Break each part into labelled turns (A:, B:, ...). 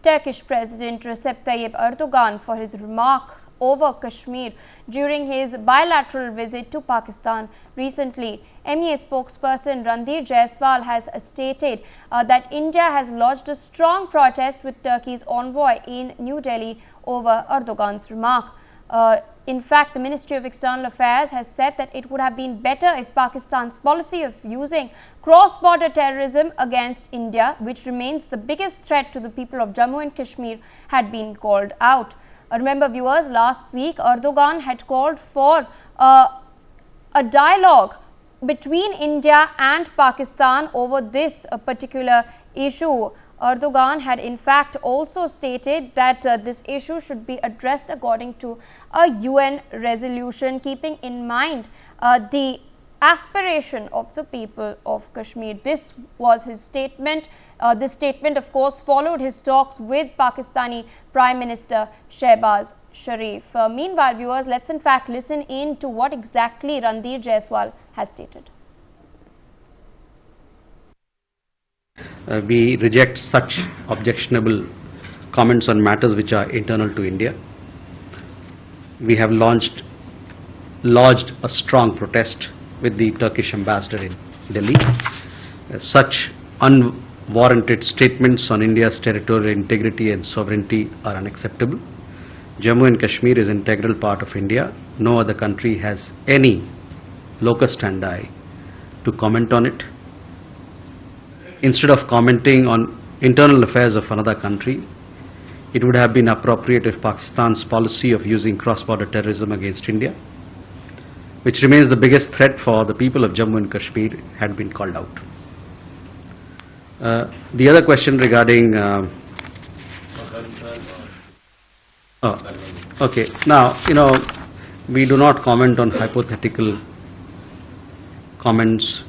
A: Turkish President Recep Tayyip Erdogan for his remarks over Kashmir during his bilateral visit to Pakistan recently. MEA spokesperson Ranveer Jaiswal has stated that India has lodged a strong protest with Turkey's envoy in New Delhi over Erdogan's remark. In fact, the Ministry of External Affairs has said that it would have been better if Pakistan's policy of using cross-border terrorism against India, which remains the biggest threat to the people of Jammu and Kashmir, had been called out. Remember, viewers, last week Erdogan had called for a dialogue between India and Pakistan over this particular issue. Erdogan had in fact also stated that this issue should be addressed according to a UN resolution, keeping in mind the aspiration of the people of Kashmir. This was his statement. This statement, of course, followed his talks with Pakistani Prime Minister Shehbaz Sharif. Meanwhile, viewers, let's in fact listen in to what exactly Ranveer Jaiswal has stated.
B: We reject such objectionable comments on matters which are internal to India. We have lodged a strong protest with the Turkish ambassador in Delhi. Such unwarranted statements on India's territorial integrity and sovereignty are unacceptable. Jammu and Kashmir is an integral part of India. No other country has any locus standi to comment on it. Instead of commenting on internal affairs of another country, it would have been appropriate if Pakistan's policy of using cross-border terrorism against India, which remains the biggest threat for the people of Jammu and Kashmir, had been called out. The other question regarding okay, now, we do not comment on hypothetical comments.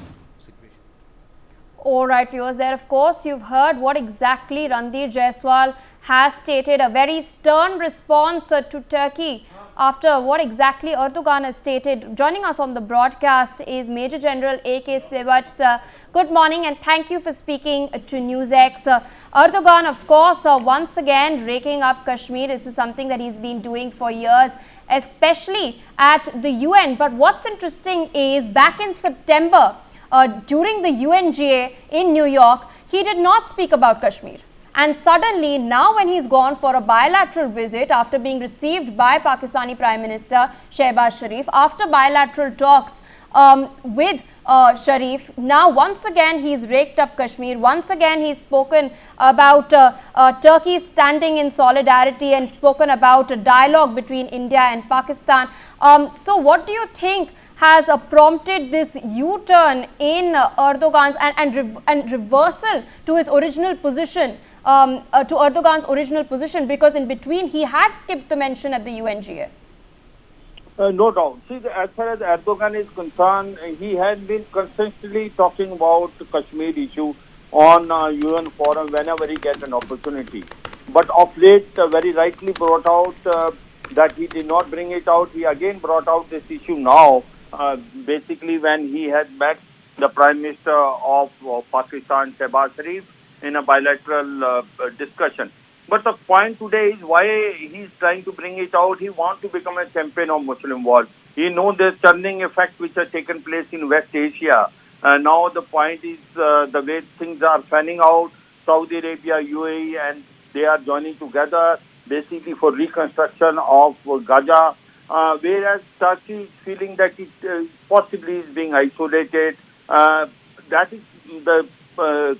A: All right, viewers, there of course you've heard what exactly Ranveer Jaiswal has stated, a very stern response to Turkey after what exactly Erdogan has stated. Joining us on the broadcast is Major General A.K. Sevach. Good morning and thank you for speaking to NewsX. Erdogan, of course, once again raking up Kashmir. This is something that he's been doing for years, especially at the UN. But what's interesting is back in September, during the UNGA in New York, he did not speak about Kashmir. And suddenly, now when he's gone for a bilateral visit after being received by Pakistani Prime Minister Shehbaz Sharif, after bilateral talks with Sharif, now once again he's raked up Kashmir. Once again he's spoken about Turkey standing in solidarity and spoken about a dialogue between India and Pakistan. So what do you think has prompted this U-turn in Erdogan's and reversal to his original position, to Erdogan's original position, because in between he had skipped the mention at the UNGA?
C: No doubt. See, as far as Erdogan is concerned, he has been consistently talking about the Kashmir issue on UN forum whenever he gets an opportunity. But of late, very rightly brought out that he did not bring it out. He again brought out this issue now, basically when he had met the Prime Minister of Pakistan, Shehbaz Sharif, in a bilateral discussion. But the point today is why he's trying to bring it out. He wants to become a champion of Muslim world. He knows the churning effect which has taken place in West Asia. Now the point is the way things are fanning out. Saudi Arabia, UAE, and they are joining together basically for reconstruction of Gaza. Whereas Turkey is feeling that it possibly is being isolated. That is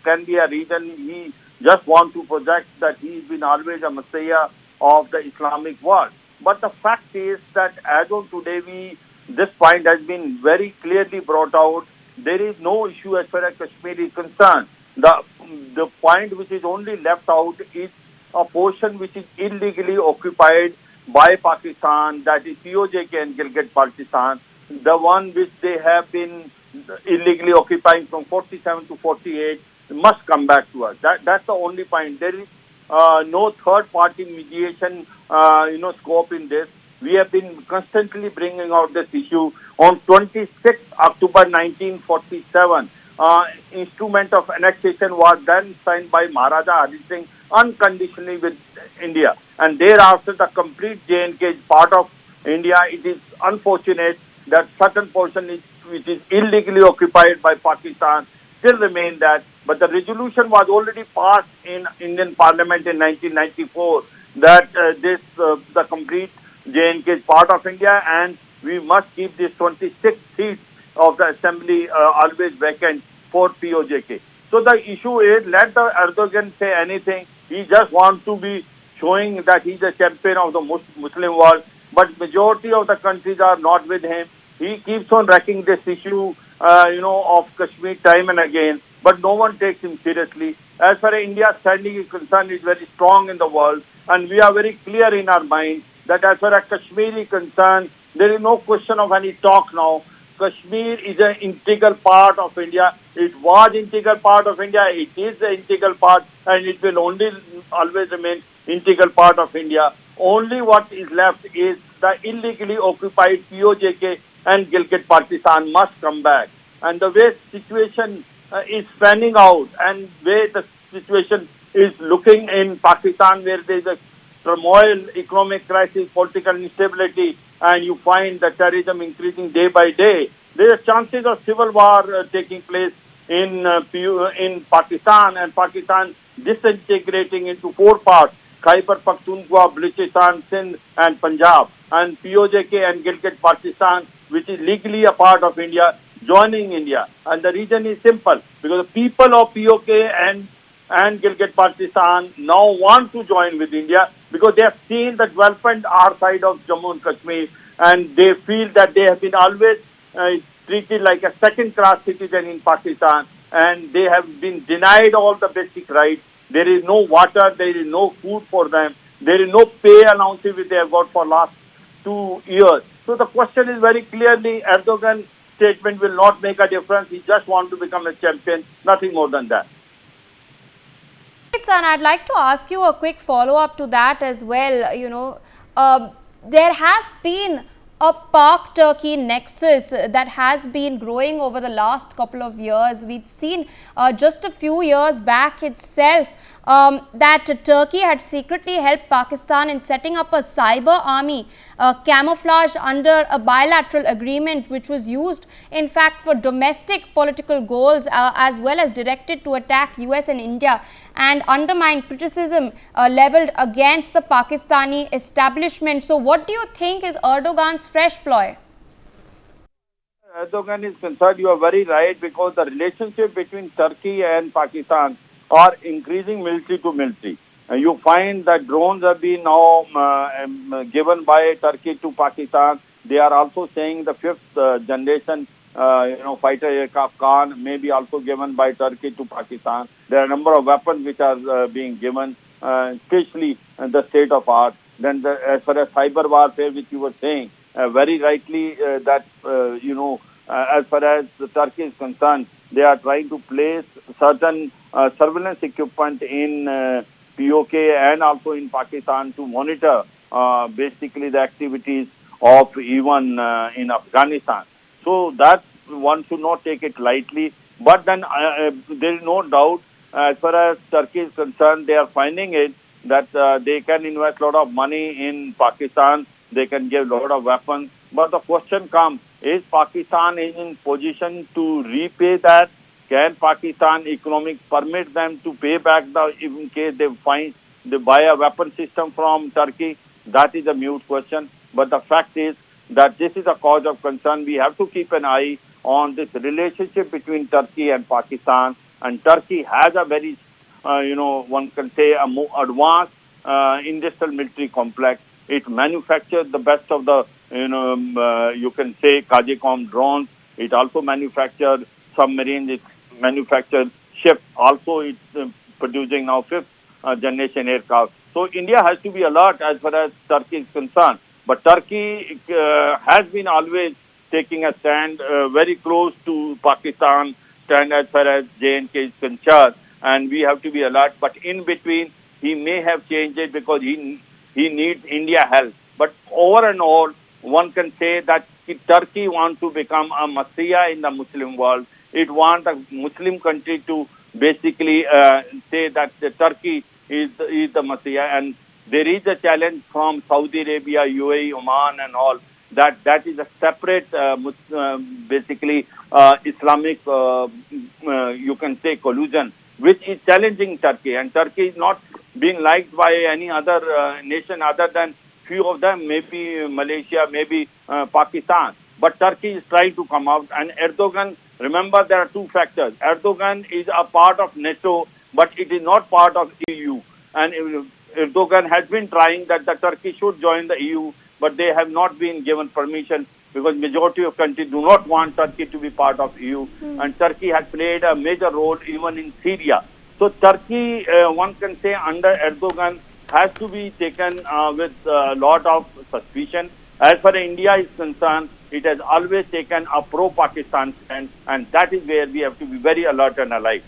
C: can be a reason he just want to project that he's been always a messiah of the Islamic world. But the fact is that as of today, this point has been very clearly brought out. There is no issue as far as Kashmir is concerned. The point which is only left out is a portion which is illegally occupied by Pakistan, that is POJK and Gilgit-Baltistan, the one which they have been illegally occupying from 47 to 48, must come back to us. That's the only point. There is no third-party mediation, scope in this. We have been constantly bringing out this issue. On 26 October 1947, instrument of annexation was then signed by Maharaja Hari Singh unconditionally with India. And thereafter, the complete J&K is part of India. It is unfortunate that certain portion which is illegally occupied by Pakistan still remain that. But the resolution was already passed in Indian Parliament in 1994 that the complete J&K is part of India, and we must keep these 26 seats of the assembly always vacant for POJK. So the issue is, let the Erdogan say anything. He just wants to be showing that he's a champion of the Muslim world, but majority of the countries are not with him. He keeps on wrecking this issue, of Kashmir time and again, but no one takes him seriously. As far as India's standing is concerned, it's very strong in the world, and we are very clear in our mind that as far as Kashmir is concerned, there is no question of any talk now. Kashmir is an integral part of India. It was integral part of India. It is an integral part, and it will only always remain integral part of India. Only what is left is the illegally occupied POJK and Gilgit-Baltistan must come back. And the way situation is panning out, and way the situation is looking in Pakistan, where there is a turmoil, economic crisis, political instability, and you find the terrorism increasing day by day, there are chances of civil war taking place in Pakistan, and Pakistan disintegrating into four parts: Khyber Pakhtunkhwa, Balochistan, Sindh, and Punjab, and POJK and Gilgit-Baltistan, which is legally a part of India, joining India. And the reason is simple, because the people of POK and Gilgit-Baltistan now want to join with India, because they have seen the development our side of Jammu and Kashmir, and they feel that they have been always treated like a second-class citizen in Pakistan, and they have been denied all the basic rights. There is no water, there is no food for them, there is no pay allowance which they have got for last 2 years. So the question is very clearly, Erdogan statement will not make a difference. He just wants to become a champion, nothing more than that.
A: And I'd like to ask you a quick follow-up to that as well. There has been a Pak-Turkey nexus that has been growing over the last couple of years. We'd seen just a few years back itself that Turkey had secretly helped Pakistan in setting up a cyber army camouflaged under a bilateral agreement, which was used in fact for domestic political goals as well as directed to attack US and India and undermine criticism leveled against the Pakistani establishment. So what do you think is Erdogan's fresh ploy?
C: Erdogan is concerned, you are very right, because the relationship between Turkey and Pakistan are increasing military to military. You find that drones have been now given by Turkey to Pakistan. They are also saying the fifth generation fighter aircraft Khan may be also given by Turkey to Pakistan. There are a number of weapons which are being given, especially the state of art. Then as far as cyber warfare, which you were saying, very rightly that, as far as Turkey is concerned, they are trying to place certain surveillance equipment in POK and also in Pakistan to monitor basically the activities of even in Afghanistan. So that one should not take it lightly. But then there is no doubt, as far as Turkey is concerned, they are finding it that they can invest a lot of money in Pakistan, they can give a lot of weapons. But the question comes, is Pakistan in position to repay that? Can Pakistan economic permit them to pay back in case they buy a weapon system from Turkey? That is a mute question. But the fact is that this is a cause of concern. We have to keep an eye on this relationship between Turkey and Pakistan. And Turkey has a very, one can say a more advanced industrial military complex. It manufactures the best of the, you can say Kajicom drones. It also manufactures submarines. It manufactures ships. Also, it's producing now fifth generation aircraft. So India has to be alert as far as Turkey is concerned. But Turkey has been always taking a stand very close to Pakistan, stand as far as J&K is concerned, and we have to be alert. But in between, he may have changed it because he needs India help. But over and all, one can say that Turkey wants to become a messiah in the Muslim world. It wants a Muslim country to basically say that Turkey is the Messiah, and there is a challenge from Saudi Arabia, UAE, Oman, and all. That is a separate, basically Islamic, you can say, collusion, which is challenging Turkey, and Turkey is not being liked by any other nation other than few of them, maybe Malaysia, maybe Pakistan. But Turkey is trying to come out, and Erdogan. Remember, there are two factors. Erdogan is a part of NATO, but it is not part of EU, and Erdogan has been trying that the Turkey should join the EU, but they have not been given permission because majority of countries do not want Turkey to be part of EU, and Turkey has played a major role even in Syria. So Turkey, one can say, under Erdogan has to be taken with a lot of suspicion. As far as India is concerned, it has always taken a pro-Pakistan stand, and that is where we have to be very alert and alive.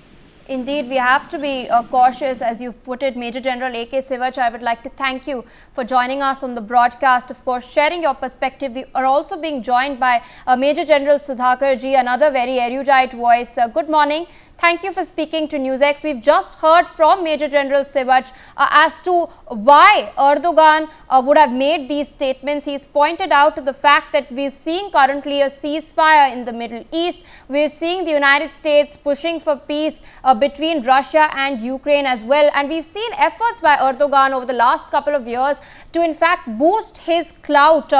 A: Indeed, we have to be cautious, as you've put it. Major General A.K. Sivach, I would like to thank you for joining us on the broadcast, of course, sharing your perspective. We are also being joined by Major General Sudhakar ji, another very erudite voice. Good morning. Thank you for speaking to NewsX. We've just heard from Major General Sivach as to why Erdogan would have made these statements. He's pointed out to the fact that we're seeing currently a ceasefire in the Middle East. We're seeing the United States pushing for peace between Russia and Ukraine as well. And we've seen efforts by Erdogan over the last couple of years to in fact boost his clout,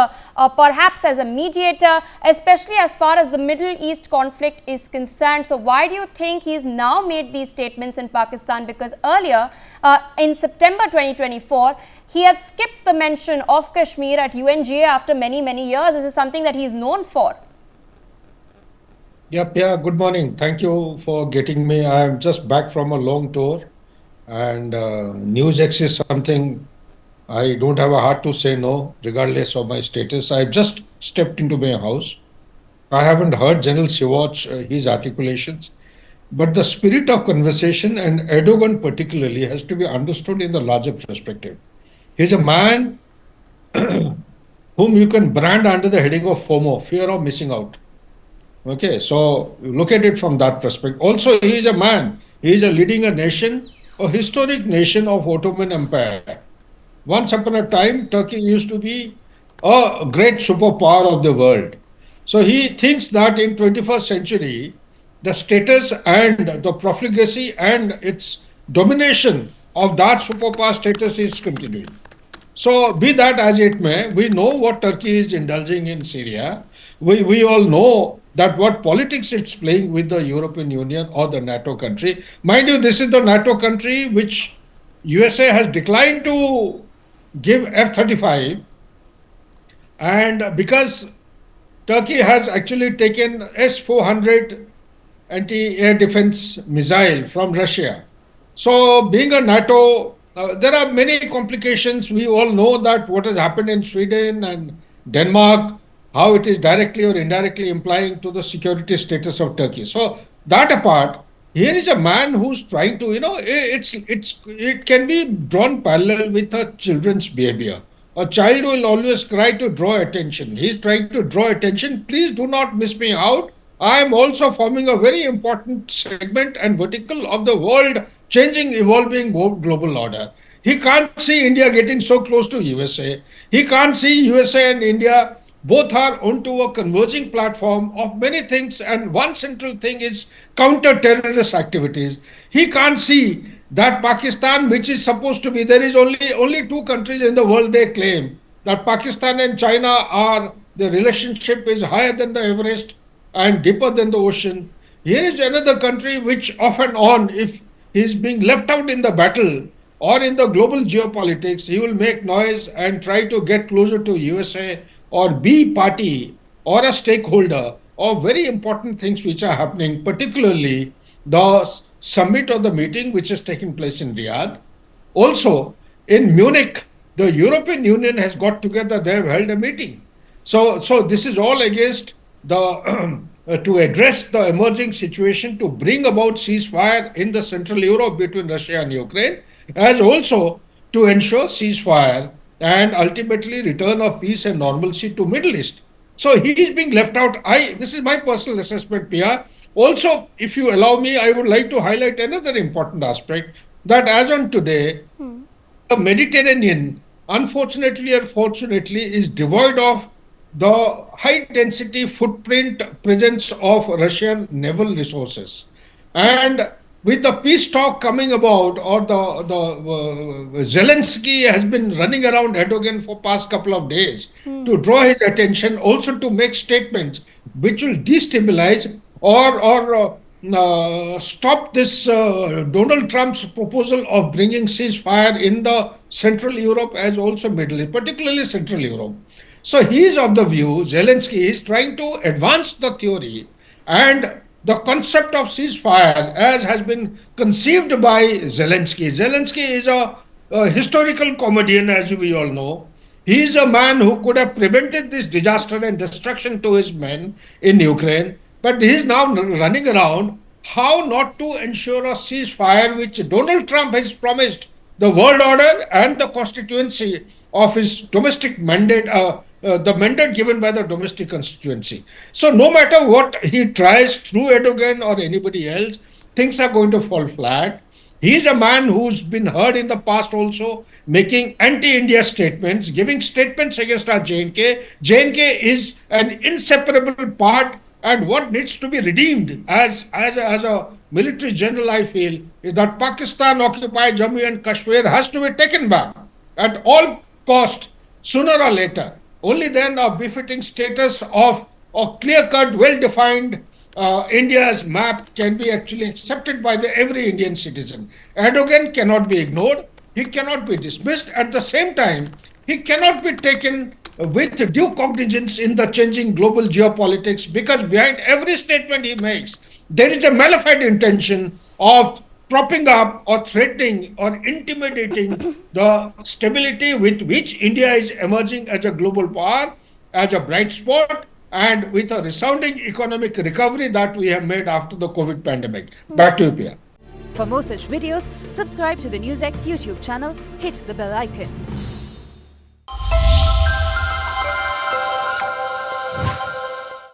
A: perhaps as a mediator, especially as far as the Middle East conflict is concerned. So why do you think he's now made these statements in Pakistan? Because earlier in September 2024, he had skipped the mention of Kashmir at UNGA after many years. This is something that he's known for.
D: Yep, yeah, good morning. Thank you for getting me. I'm just back from a long tour, and NewsX is something I don't have a heart to say no, regardless of my status. I just stepped into my house. I haven't heard General Sivach, his articulations, but the spirit of conversation, and Erdogan particularly, has to be understood in the larger perspective. He's a man whom you can brand under the heading of FOMO, fear of missing out. Okay, so look at it from that perspective. Also, he is a man, he is leading a nation, a historic nation of Ottoman Empire. Once upon a time, Turkey used to be a great superpower of the world. So he thinks that in 21st century, the status and the profligacy and its domination of that superpower status is continuing. So be that as it may, we know what Turkey is indulging in Syria. We all know that what politics it's playing with the European Union or the NATO country. Mind you, this is the NATO country which USA has declined to give F-35, and because Turkey has actually taken S-400 anti-air defense missile from Russia. So being a NATO, there are many complications. We all know that what has happened in Sweden and Denmark, how it is directly or indirectly implying to the security status of Turkey. So that apart, here is a man who's trying to, it can be drawn parallel with a children's behavior. A child will always try to draw attention. He's trying to draw attention. Please do not miss me out. I am also forming a very important segment and vertical of the world changing, evolving global order. He can't see India getting so close to USA. He can't see USA and India both are onto a converging platform of many things, and one central thing is counter-terrorist activities. He can't see that Pakistan, which is supposed to be, there is only two countries in the world they claim, that Pakistan and China are, the relationship is higher than the Everest and deeper than the ocean. Here is another country which off and on, if he is being left out in the battle or in the global geopolitics, he will make noise and try to get closer to USA or be party or a stakeholder of very important things which are happening, particularly the summit or the meeting which is taking place in Riyadh. Also, in Munich, the European Union has got together, they have held a meeting. So this is all against the, to address the emerging situation, to bring about ceasefire in the Central Europe between Russia and Ukraine, as also to ensure ceasefire and ultimately return of peace and normalcy to Middle East. So he is being left out. This is my personal assessment, Pia. Also, if you allow me, I would like to highlight another important aspect. that as on today, the Mediterranean, unfortunately or fortunately, is devoid of the high density footprint presence of Russian naval resources. And with the peace talk coming about, or the Zelensky has been running around Erdogan for past couple of days to draw his attention, also to make statements which will destabilize or stop this Donald Trump's proposal of bringing ceasefire in the Central Europe as also Middle East, particularly Central Europe. So he is of the view, Zelensky is trying to advance the theory and the concept of ceasefire as has been conceived by Zelensky. Zelensky is a historical comedian, as we all know. He is a man who could have prevented this disaster and destruction to his men in Ukraine, but he is now running around how not to ensure a ceasefire which Donald Trump has promised the world order and the constituency of his domestic mandate, the mandate given by the domestic constituency. So no matter what he tries through Erdogan or anybody else, things are going to fall flat. He is a man who's been heard in the past also making anti-India statements, giving statements against our J&K. J&K is an inseparable part, and what needs to be redeemed as a military general, I feel, is that Pakistan occupied Jammu and Kashmir has to be taken back at all cost, sooner or later. Only then a befitting status of a clear-cut, well-defined India's map can be actually accepted by every Indian citizen. Erdogan cannot be ignored. He cannot be dismissed. At the same time, he cannot be taken with due cognizance in the changing global geopolitics, because behind every statement he makes, there is a malified intention of propping up or threatening or intimidating the stability with which India is emerging as a global power, as a bright spot, and with a resounding economic recovery that we have made after the COVID pandemic. Back to you, Pia.
E: For more such videos, subscribe to the NewsX YouTube channel, hit the bell icon.